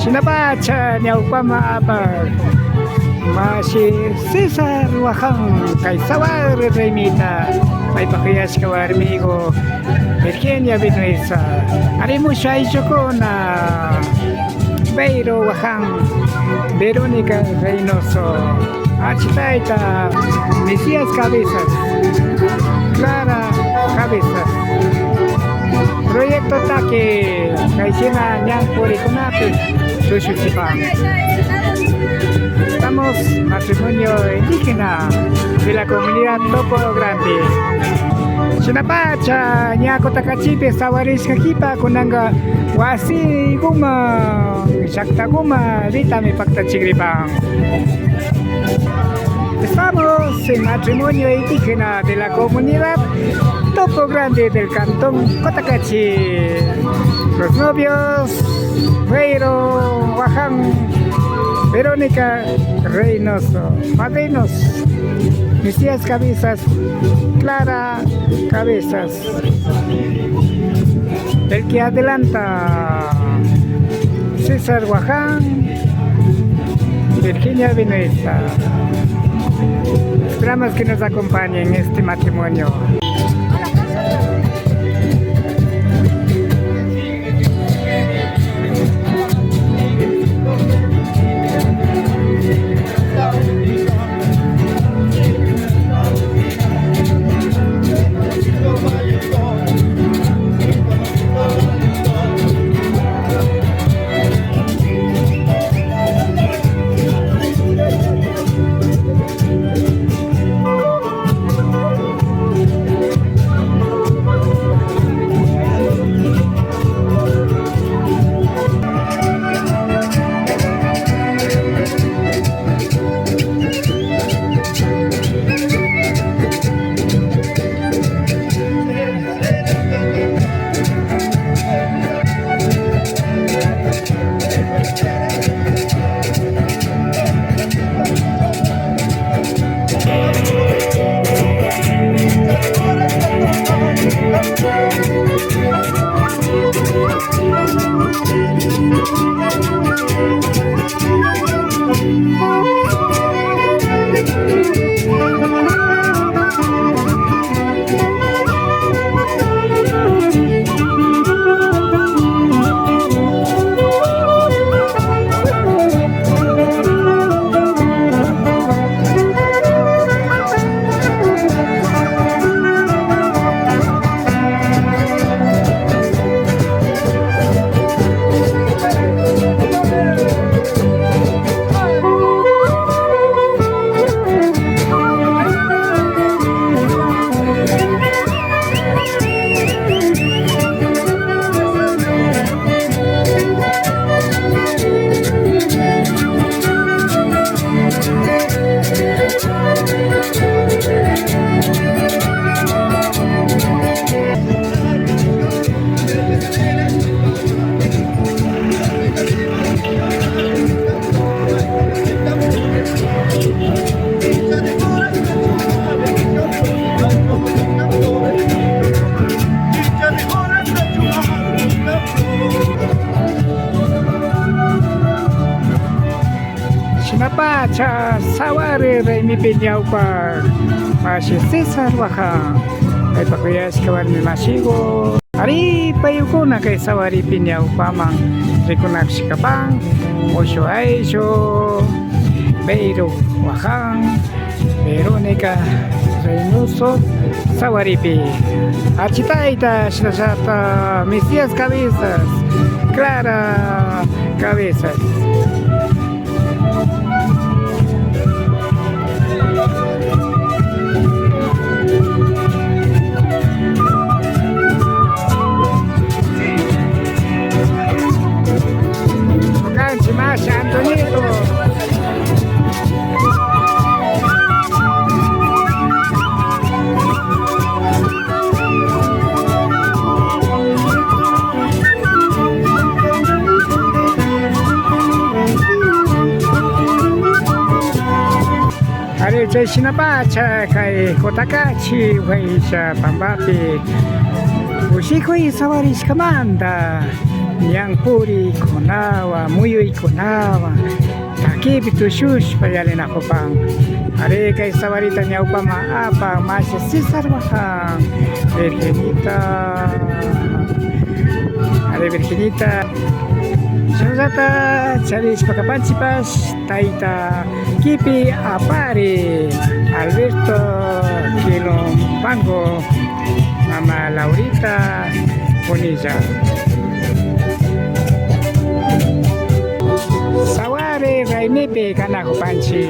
Sinabacha ñawpama apar Mashi César Wajan kay sawar remita paypaqiyashka warmigo Virginia Vinuesa arimusha ichukuna Beiro Wajan Verónica Reynoso Achitaita Mesías Cabezas Clara Cabezas Proyecto Taque Kaishina Nyang Purikunapi Sushuchipan. Estamos matrimonio indígena de la comunidad Topo Grande. Chinapacha Nyako Takachipe Sawarisca Kipa Kunanga Wasi Guma Shakta Guma Ritami Pacta Chigripang. Estamos en matrimonio indígena de la comunidad Topo Grande del cantón Cotacachi. Los novios Beiro Wajan Verónica Reynoso, padrinos Mesías Cabezas, Clara Cabezas. El que adelanta César Wajan, Virginia Vinuesa. Esperamos que nos acompañen en este matrimonio. Sinapacha Sawari Remi Pinyaupa Mashi César Wajan kay pakuyashka warmi masigo ari payukuna kay Sawari Pinyaupa mang rikunakshikapang Osho Aisho Beiro Wajan Verónica Reynoso Sawaripi Achitaita Shashata Mesías Cabezas Clara Cabezas. Antonito. Ari chay sinapacha kay Kotakachi Huaycha Pambapi Ushikuy Sawarishkamanta ñanpurikunawan muyuykunawan takipi tushushpa yalinakupan. Ari kay sawarita ñawpama apan masha Cesar wahan Virgenita. Ari Virgenita Shunzata charishpa kapanchipash tayta kipi apari Alberto Quilompango mama Laurita Bonilla Saware raimepe kanakupanchi.